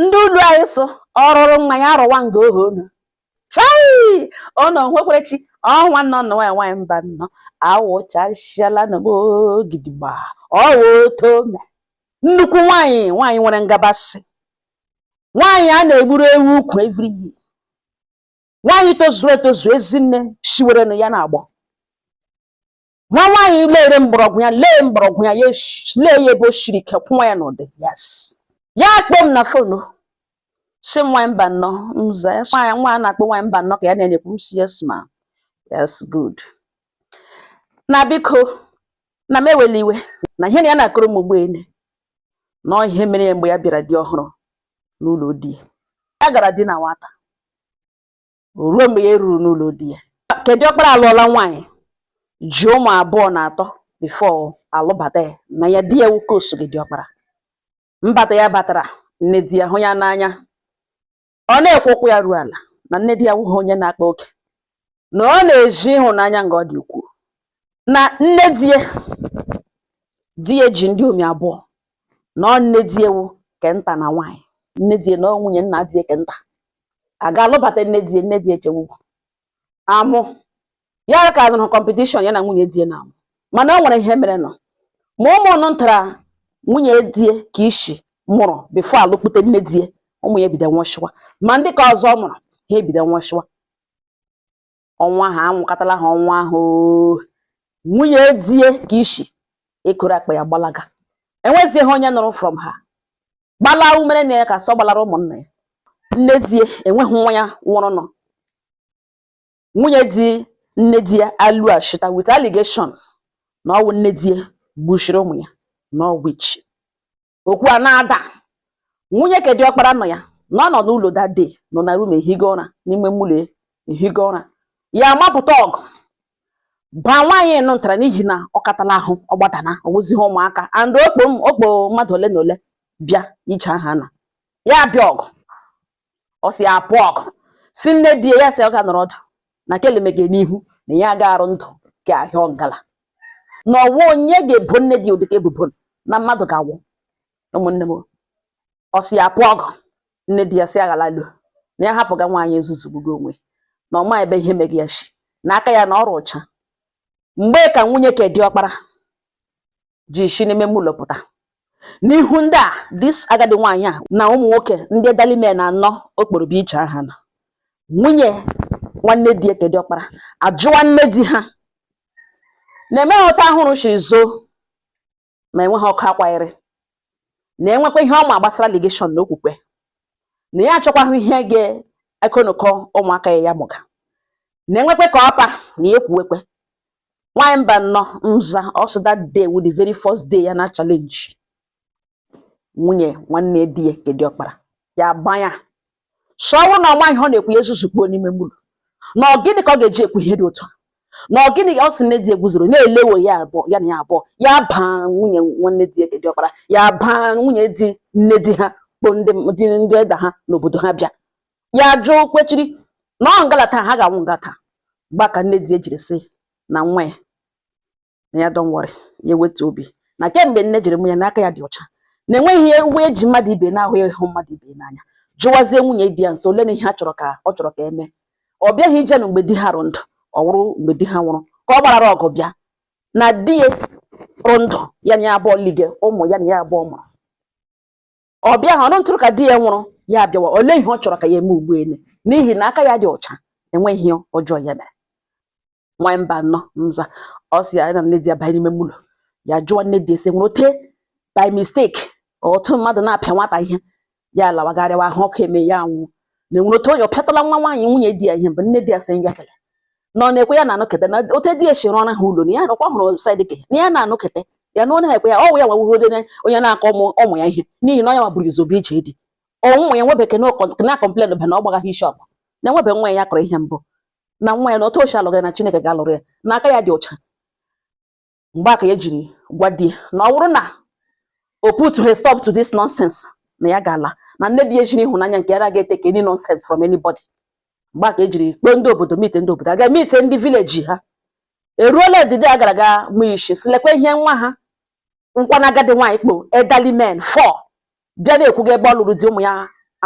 ndị ụlọ anyị so ọrụrụ mmanya arụwa nga ohonu chai ọnọ nwekwerechi ọnwa nọ nọ nwaanyị mba nnọ awụchasịala n'ogidigba ọwotome nnukwu nwaanyị nwere ngabasị, nwaanyị a na-egburu ewu ukwu every year, nwaanyị tozuru etozu ezinne shiwerenu ya na-agbọ, nwaanyị lere mgbọrọgwụ ya lee mgbọrọgwụ ya lee ya ebe o shiri ike kwụnwa ya n'ụdị yes ya kpọọ m na fonu si nwaanyị mba nnọ nza nwa a na-akpọ nwaanyị mba nnọ ka ya na-enyekwu m si yes ma yes good na biko na m ewela iwe na ihe na ya na-akụrụ m ụgbọelu na ihe mere ya mgbe ya bịara di ọhụrụ n'ụlọ di ya gara di na nwata ruo mgbe ya ruru n'ụlọ di ya. Kedu ọkpara alụọla nwaanyị ji ụmụ abụọ na atọ bifo alụbata ya na ya di ya nwoke osoghị dị ọkpara mbata ya batara nne di ya hụ ya n'anya ọ na-ekwe ụkwụ ya ruo ala na nne di ya nwụghị onye na-akpa oke na ọ na-eji ịhụnanya nga ọ dị ukwuu na nne di ya ji ndị omi abụọ na ọ nne di ewu kenta na nwaanyị nne di na nwunye nna di kenta a ga-alụbata nne di echewu amụ ya ka nọ kọmpetishọn ya na nwunye di na amụ mana o nwere ihe mere nọ ma ụmụ ntara nwunye di ka ishi mụrụ bifo alụkpute nne di ụmụ ya bido nwụchiwa ma ndị ka ọzọ mụrụ ha ebido nwụchiwa ọnwa ha anwụkatala ha ọnwa ahụ nwunye di ka ishi ekoro akpa ya gbalaga enweghị ihe onye nụrụ from ha gbala umere na ya ka sọ gbalara ụmụnna ya nne di enweghị nwa ya nwụrụ nọ nwunye di nne di ya alụ ashita with allegation na ọwụ nne di gbuchiri ụmụ ya na witch okwu a na-ada nwunye kedị ọkpara nọ ya na ọ nọ n'ụlọ that day nọ na room ehiga ụra n'ime mụlọ ehiga ụra ya mapụta ọgụ baa nwaanyị nụ ntara n'ihi na ọ katala ahụ ọ gbadana ọ wụzighị ụmụaka and okpo mmadụ ole na ole bịa ije aha na ya bịa ọgụ ọ si apụ ọgụ si nne di ya si ọ ga nọrọ ọdụ na kelemege n'ihu na ya ga-arụ ndụ ka ahịa ọgala na ọwụ onye ga-ebo nne di ụdịka ebubo na mmadụ ga-awụ ụmụnne m ọ si apụ ọgụ nne di ya si aghala lu na ya hapụga nwaanyị ezuzu gbugo onwe na ọma ebe ihe mege ya shi n'aka ya na ọrụ ụcha mgbe ka nwunye ka dị ọkpara ji shi n'ime mụlọ pụta n'ihu ndị a dis agadi nwaanyị a na ụmụ nwoke ndị dalime na anọ okporo bụ iche aha na nwunye nwanne di ka dị ọkpara ajụwa nne di ha na-eme ụta ahụrụ shi zo ma enweghị ọkụ akwanyere na enwekwa ihe ọma gbasara ligeshọn na okwukwe na ya achọkwahụ ihe ga-ekonụkọ ụmụaka ya mụga na enwekwe ka ọpa na ekwuwekwe nwaanyị mba nnọ nza also that day with the very first day ya na challenge nwunye nwanne di ya kedị ọkpara ya gbanya sọwụ na nwaanyị ọ na-ekwu ezuzukpo n'ime mụlọ na ọgịnị ka ọ ga-eji ekwu ihe dị ụtọ na ọgịnị ọ sị nne di eguzoro na-elewo ya abụọ ya na ya abụọ ya baa nwunye nwanne di kedị ọkpara ya baa nwunye di nne di ha kpọ ndị eda ha n'obodo ha bịa ya jụọ kwechiri na ọ ngalata ha ga-anwụ ngata gba ka nne di ejiri sị na nwa ya na ya don't worry ya wetu obi na kemgbe nne jiri mụ ya n'aka ya dị ọcha na enweghị ihe uwe eji mmadụ ibe na-ahụ ya ịhụ mmadụ ibe n'anya jụwazie nwunye di ya nso ole na ihe ọ chọrọ ka eme ọ bịaghị ije na mgbe di ha rụ ndụ ọ wụrụ mgbe di ha nwụrụ ka ọ gbarara ọgụ bịa na di ya rụ ndụ ya na ya abụọ lige ụmụ ya na ya abụọ mụrụ ọ bịa ha ọrụ ntụrụ ka di ya nwụrụ ya abịawa ole ihe ọ chọrọ ka ya eme ụgbọelu n'ihi na aka ya dị ọcha enweghị ihe ọjọọ ya mere nwaanyị mba nnọ nza ọ sị ya na nne di ya banye n'ime mụlọ ya jụọ nne di ese nwere ote by mistake otu mmadụ na-apịa nwata ihe ya lawagharịwa ahụ ọkụ eme ya anwụ na enwere otu onye ọ pịatala nwa nwaanyị nwunye di ya ihe mgbe nne di ya sị ya kele na ọ na-ekwe ya na-anụkete na ote di ya shiri ọrụ ha ụlọ na ya rụkwa hụrụ saịdị ke na ya na-anụkete ya na onye ekwe ya ọwụ ya wawuhode onye na-akọ ụmụ ya ihe n'ihi na onye waburu izobe ije di ụmụ ya nwebeke na kọmplen ba na ọ gbagaghị ishọp na enwebe nwa ya kọrọ ihe mbụ na nwa ya na otu ochi alụghị na Chineke ga-alụrụ ya n'aka ya dị ọcha mgbe aka ya jiri gwa di ya na ọ bụrụ na o put a stop to this nonsense na ya ga-ala na nne di ya jiri ịhụnanya nke ya ga-eteke any nonsense from anybody mgbe aka ejiri kpee ndị obodo mite ndị obodo aga mite ndị vileji ha eruola edide a gara aga mụ ishi silekwa ihe nwa ha nkwa na agadi nwaanyị kpo elderly men 4 bịa na-ekwuga ebe ọ lụrụ di ụmụ ya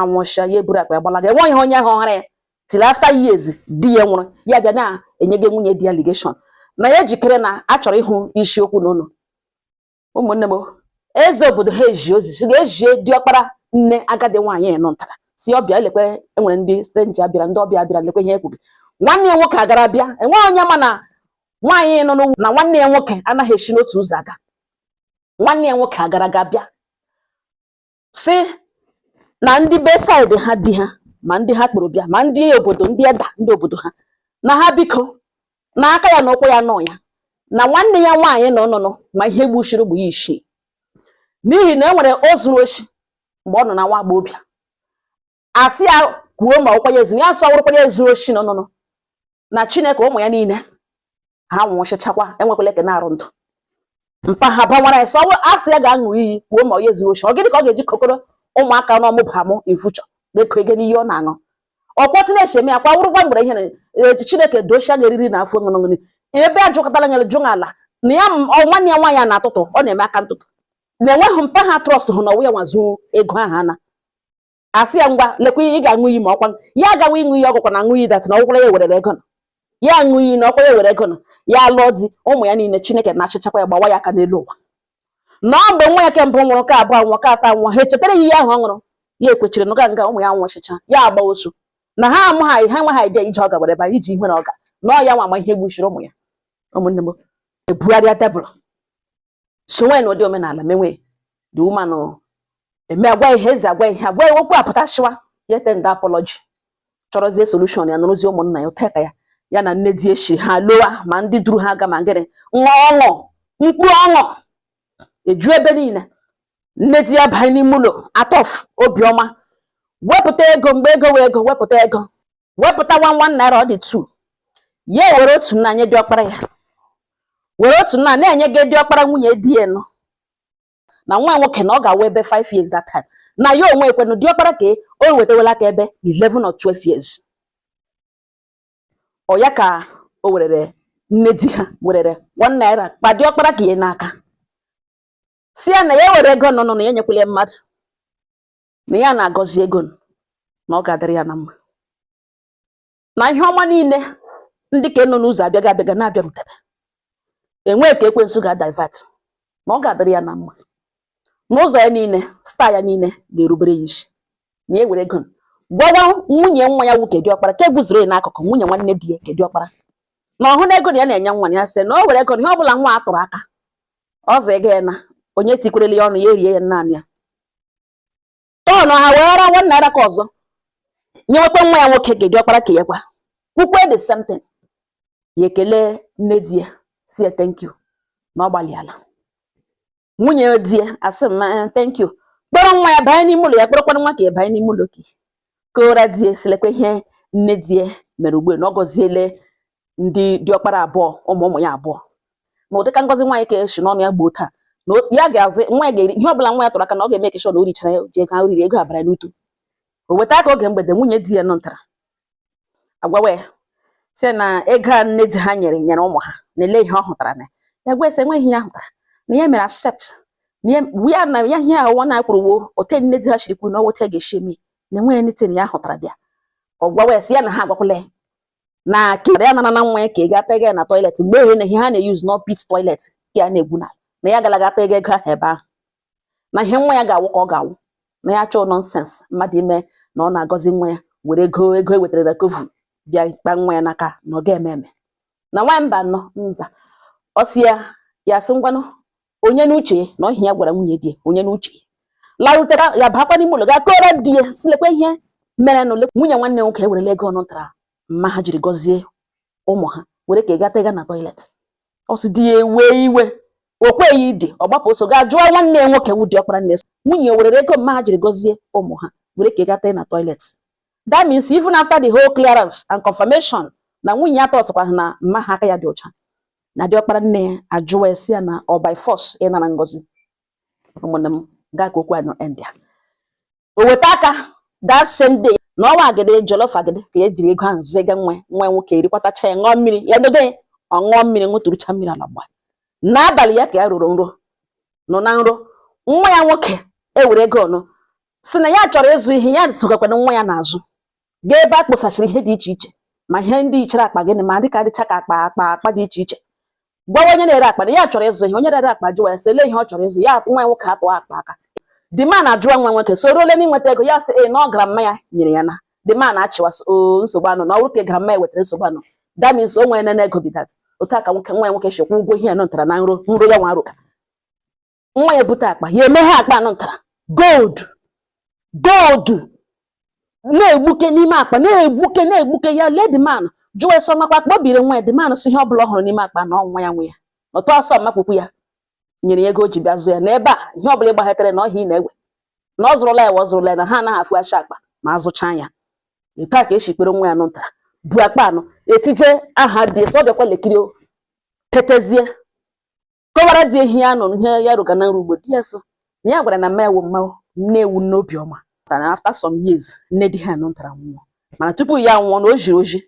anwụsha ya eburu akpa ya gbalaga enweghị onye ahụ ọhara ya till after years di ya nwụrụ ya bịa na-enye gị nwunye di allegation na ya ejikere na a chọrọ ịhụ isiokwu n'ụlọ. Ụmụnne m, eze obodo ha eji ozi si ga-ejie diọkpara nne agadi nwaanyị nọ ntara si ọbịa lekwe enwere ndị stranger bịara ndị ọbịa bịara lekwe ihe ekwu gị. Nwanne ya nwoke agara bịa enweghị onye ma na nwaanyị nọ n'ugwu na nwanne ya nwoke anaghị esi n'otu ụzọ aga. Nwanne ya nwoke agara ga bịa si na ndị be side ha di ha ma ndị ha kpụrụ bịa ma ndị obodo ndị eda ndị obodo ha na ha biko na aka ya na ụkwụ ya nọ ya na nwanne ya nwaanyị nọ ma ihe gbuchiri bụ ya isii n'ihi na enwere o zuru oshi mgbe ọ nọ na nwa agbọghọbịa asị ya kwuo ma ụkwa ya ezu ya nsọ wụrụkwa ya ezuru oshi nọ na Chineke ụmụ ya niile ha nwụchichakwa enwekwala eke na-arụ ndụ mpa ha bawara ya sọ asị ya ga-aṅụ iyi kwuo ma onye zuru oshi ọ gịnị ka ọ ga-eji kokoro ụmụaka n'ọmụbamụ ifuchọ na-eko ego n'ihe ọ na-aṅụ ọkwọtụ na-echeme ya kwa wụrụkwa mgbere ihe na Chineke dochia ga-eriri na afọ ṅụṅụ ebe a jụkọtara nyere jụ ala na ya nwanne ya nwaanyị na atụtụ ọ na-eme aka ntụtụ na-enweghị mpa ha trọst hụ na ọwụ ya nwazu ego ahụ ana asị ya ngwa lekwa ị ga-aṅụ iyi ma ọkwa ya agawa ịṅụ iyi ọgwụkwa na aṅụ iyi dat na ọgwụkwara ya werere ego ya aṅụ iyi na ọkwa ya were ego ya lụọ di ụmụ ya niile Chineke na-achịchakwa ya gbawa ya aka n'elu ụwa na mgbe nwa ya ke mbụ nwụrụ ka abụọ nwa ka atọ nwa ha echetara iyi ahụ ọ ṅụrụ ya ekwechiri n'ụga nga ụmụ ya nwụchicha ya agba osu na ha amụghị ha enweghị ide ije ọ gabara ebe iji ihe na ọga na ọ ya nwa ama ihe gbuchiri ụmụ ya. Ụmụnne m, ebugharịa tebụl so nwee na ụdị omenala menwe dị umanụ eme agwa ihe eze agwa ihe agwa okwu apụtashiwa ya tenda apology chọrọzie solution ya nụrụzie ụmụnna ya ụteka ya na nne di echi ha loa ma ndị duru ha aga ma ngịrị nwa ọṅụ mkpu ọṅụ eju ebe niile nne di ya banye n'ime ụlọ atọf obiọma wepụta ego mgbe ego wee ego wepụta ego wepụta 1 naira ọ dị 2 ya were otu nna nye diọkpara ya were otu nna na-enye gị diọkpara nwunye di ya nọ na nwa nwoke na ọ ga-awa ebe 5 years that time na ya onwe ekwenụ diọkpara ka o wetawela ka ebe 11 or 12 years ọ ya ka o werere nne di ha werere 1 naira kpa diọkpara ka ihe n'aka si ya na ya were ego nọ na ya nyekwala mmadụ na ya na-agọzi ego na ọ ga-adịrị ya na mma na ihe ọma niile ndị ka nọ n'ụzọ abịaga na-abịarutebe enweghị ka ekwensu ga-divert ma ọ ga-adịrị ya na mma n'ụzọ ya niile staa ya niile ga-erubere ya isi na ya were ego gwawa nwunye nwa ya nwoke diọkpara ka egwuzuru ya n'akụkụ nwunye nwanne di ya ke diọkpara na ọhụ na ego na ya na-enye nwa ya sị na o were ego ihe ọ bụla nwa atụrụ aka ọzọ ego ya na onye tikwerele ya ọnụ ya erie ya naanị ya tọọnụ ha wee ra 1 naira ka ọzọ nyewekwa nwa ya nwoke ke diọkpara ka ya gwa kwukwe the same thing ya ekele nne di ya si ya thank you na ọ gbalịala nwunye di ya asị m thank you kpọrọ nwa ya banye n'ime ụlọ ya kpọrọkwana nwa ka ya banye n'ime ụlọ ka ụra di ya silekwa ihe nne di ya mere ugbu na ọ gọziele ndị diọkpara abụọ ụmụ ya abụọ ma ụdịka ngọzi nwaanyị ka esi n'ọnụ ya gboo taa na ya ga-azị nwa ya ga-eri ihe ọbụla nwa ya tụrụ aka na ọ ga-eme keshọ na o richara ya ji ego ha riri ego abara n'uto o weta aka oge mgbede nwunye di ya nọntara agwawa ya sị na ego a nne di ha nyere ụmụ ha na-ele ihe ọ hụtara na ya gwa ese enweghị ihe ya hụtara na ya mere accept ya na ya ihe ahụ na kwuru ote nne di ha shiri kwuru na ọwụta ga-eshi eme na enweghị nete na ya hụtara dị ya ọ gwawa ya sị ya na ha agwakwala ya na kịra ya nana na nwa ya ka ị ga-ata ego na toilet mgbe ihe na ihe ha na-use no pit toilet ka ya na-egwu na ya galaga ata ego ahụ ebe ahụ na ihe nwa ya ga-awụ ka ọ ga-awụ na ya chọọ nọnsens mmadụ ime na ọ na-agọzi nwa ya were ego ewetara na kovu bịa kpa nwa ya n'aka na ọ ga-eme eme na nwa mba nọ nza ọ sị ya sị ngwanụ onye n'uche na ọhịa ya gwara nwunye di onye n'uche larutera ya bakwa n'ime ụlọ ga kọrọ di ya silekwa ihe mere na nwunye nwanne nwoke ewerela ego ọnụ ntara mma ha jiri gọzie ụmụ ha were ka ị gata ịga na toilet ọ sị di ya ewe iwe o kweghị ịdị ọ gbapụ so ga jụọ nwanne ya nwoke wu diọkpara nne nwunye werere ego mma ha jiri gọzie ụmụ ha were ka ị gata na toilet. That means even after the whole clearance and confirmation na nwunye ya tọsịkwa na mma ha aka ya dị ọcha na diọkpara nne ya ajụwa esi ya na ọ by force ị nara ngọzi. Ụmụnne m gaa ka okwu anyị end ya o weta aka that same day na ọnwa agide jollof agide ka ya jiri ego ahụ zega nwa nwoke erikwatacha ya ṅụọ mmiri ya dodo ya ọ ṅụọ mmiri ṅụtụrụcha mmiri ala gba n'abalị ya ka ya rụrụ nro nọ na nro nwa ya nwoke ewere ego ọnụ si na ya chọrọ ịzụ ihe ya sogakwana nwa ya n'azụ gaa ebe a kpọsachiri ihe dị iche iche ma ihe ndị yichere akpa gịnị ma dịka dịcha ka akpa dị iche iche gwawa onye na-ere akpa na ya chọrọ ịzụ ihe onye na-ere akpa jụwa ya sị ele ihe ọ chọrọ ịzụ ya nwa nwoke atụọ akpa aka the man ajụọ nwa nwoke soro ole n'inweta ego ya sị na ọ gara mma ya nyere ya na the man achịwa nsogbu anọ na ọ bụrụ ka gara mma ya wetara nsogbu anọ that means o nwere nene ego bidat otu aka nwa nwoke shekwa ụgwọ ihe anọ ntara na nro ya nwa arụka nwa ya bute akpa ya emeghe akpa anọ ntara gold na-egbuke n'ime akpa na-egbuke ya lee the man jụọ eso makwa akpa o biri nwa ya the man si ihe ọ bụla ọ hụrụ n'ime akpa na ọnwa ya nwe ya otu ọsọ makpụkwu ya nyere ya ego o ji bịa zụ ya na ebe a ihe ọbụla ịgbaghetere na ọhịa ị na-ewe na ọ zụrụla ya ọzụrụla ya na ha anaghị afụghachi akpa ma azụcha ya etu a ka esi kpere nwa ya nụ ntara bu akpa anọ etije aha dị sọ bịakwa lekiri tetezie kọwara dị ehi ya nọ ihe ya rụga na nrụ ugbo di ya so na ya gwara na mma ya wụ mma nne-ewu n'obi ọma na after some years nne di ha nụ ntara nwụọ mana tupu ya nwụọ na o jiri oji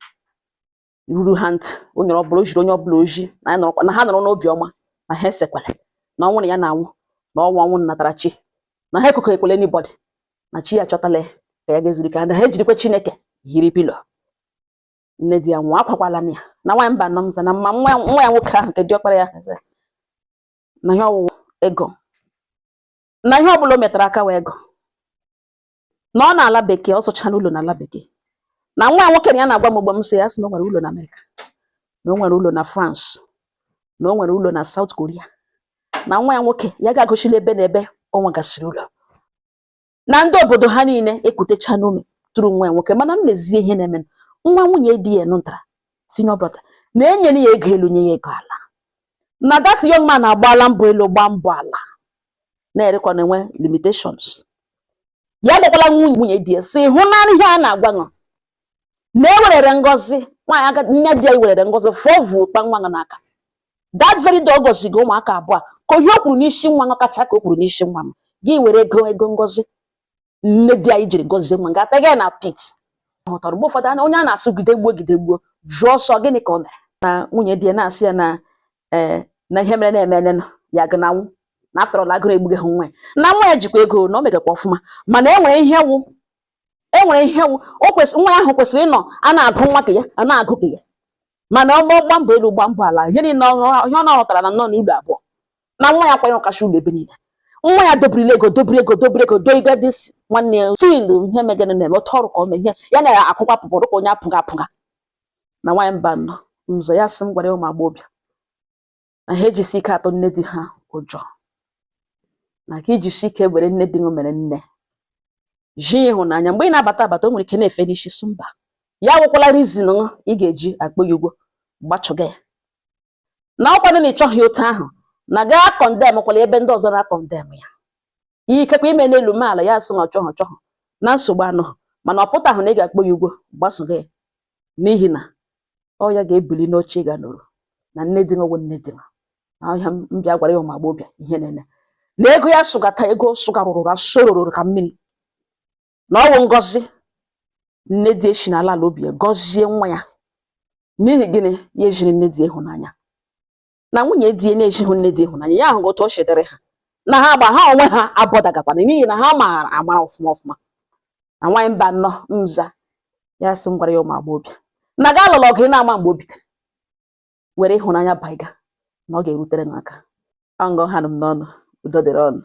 ruru ha ntị o nyere ọbụla o jiri onye ọbụla oji na ha nọrọ n'obi ọma na ha esekwara na ọnwụ na ya na-anwụ na ọnwụ natara chi na ha ekụkọ ekwele anybody na chi ya chọtala ka ya ga-ezuru ka ha ejirikwa Chineke yiri pilo nne di ya nwụọ akwakwala na ya na nwa mba nọ mza na mma nwa ya nwoke ahụ nke diọkpara ya na ihe ọwụwụ ego na ihe ọbụla o metara aka wee ego na ọ na-ala bekee ọ sụcha n'ụlọ n'ala bekee na nwa ya nwoke na ya na-agwa m mgbe m sị ya sị na o nwere ụlọ na Amerịka na o nwere ụlọ na France na o nwere ụlọ na South Korea na nwa ya nwoke ya ga-agụchila ebe na ebe ọ nwegasịrị ụlọ na ndị obodo ha niile ekutecha n'ume tụrụ nwa ya nwoke mana m lezie ihe na-eme nwa nwunye di ya nụtara senior brother na-enyere ya ego elu nye ya ego ala na that young man agbaala mbọ elu gbaa mbọ ala na-erekwa na enwe limitations ya gbakwala nwunye di ya si hụ na ihe a na-agwa ṅụ na ewerere ngozi nne di ya werere ngozi fọvụ kpa nwa n'aka that very day ọ gọzigo ụmụaka abụọ ka ihe o kwuru n'isi nwa nọ kacha ka o kwuru n'isi nwa m gị were ego ngozi nne di anyị jiri gozie nwa ga ata gị na pit hụtara mgbe ụfọdụ onye a na-asụ gide gbuo jụọ ọsọ gịnị ka ọ mere na nwunye di ya na-asị ya na ihe mere na-eme ya ga nanwụ na after all agụrụ egbughị ha nwa ya na nwa ya jikwa ego na o megakwa ọfụma mana enwere ihe wụ nwa ahụ kwesịrị ịnọ a na-agụ nwa ka ya a na-agụ ka ya mana ọ gba mbọ elu gba mbọ ala ihe niile ihe ọ nọrọtara na nọ n'ụlọ abụọ na nwa ya kwanye ọkacha ụlọ ebe niile nwa ya dobiri ego do ibe dị nwanne ya stilu ihe megana na-eme otu ọrụ ka o mee ihe ya na-akwụkwa pụpụrụ ka onye apụga na nwaanyị mba nọ mzọ ya sị m gwara ụmụ agbọghọbịa na ha ejisi ike atọ nne di ha ụjọ na ka ijisi ike were nne di ṅụ mere nne ji ịhụnanya mgbe ị na-abata o nwere ike na-efe n'isi sụ mba ya wụkwala rizin ị ga-eji akpọ ya ụgwọ gbachụga ya na ọkwado na ị chọghị otu ahụ na gaa kọndem kwala ebe ndị ọzọ na-akọndem ya ikekwa ime n'elu maala ya sị na ọchọghọ na nsogbu anọ mana ọ pụtahụ na ị ga-akpọ ya ụgwọ gbasoga ya n'ihi na ọ ya ga-ebuli n'oche ga nọrọ na nne di nwe nne di ahịa mbịa gwara ya ụmụ agbọghọbịa ihe na-ene na ego ya sụgata ego sụgarụrụ asororo ka mmiri na ọ wụ ngọzi nne di eshi n'ala obi ya gọzie nwa ya n'ihi gịnị ya ejiri nne di ịhụnanya na nwunye di na-ejighị nne di ịhụnanya ya ahụ otu o chedere ha na ha agba ha onwe ha abọdagakwana n'ihi na ha maara amara ọfụma na nwaanyị mba nnọ mza ya sị m gwara ya ụmụ agbọghọbịa na ga alụlụ ọgụ ị na-ama mgbe o bidoro were ịhụnanya baiga na ọ ga-erutere n'aka ọngọ ha m n'ọnụ udo dịrị ọnụ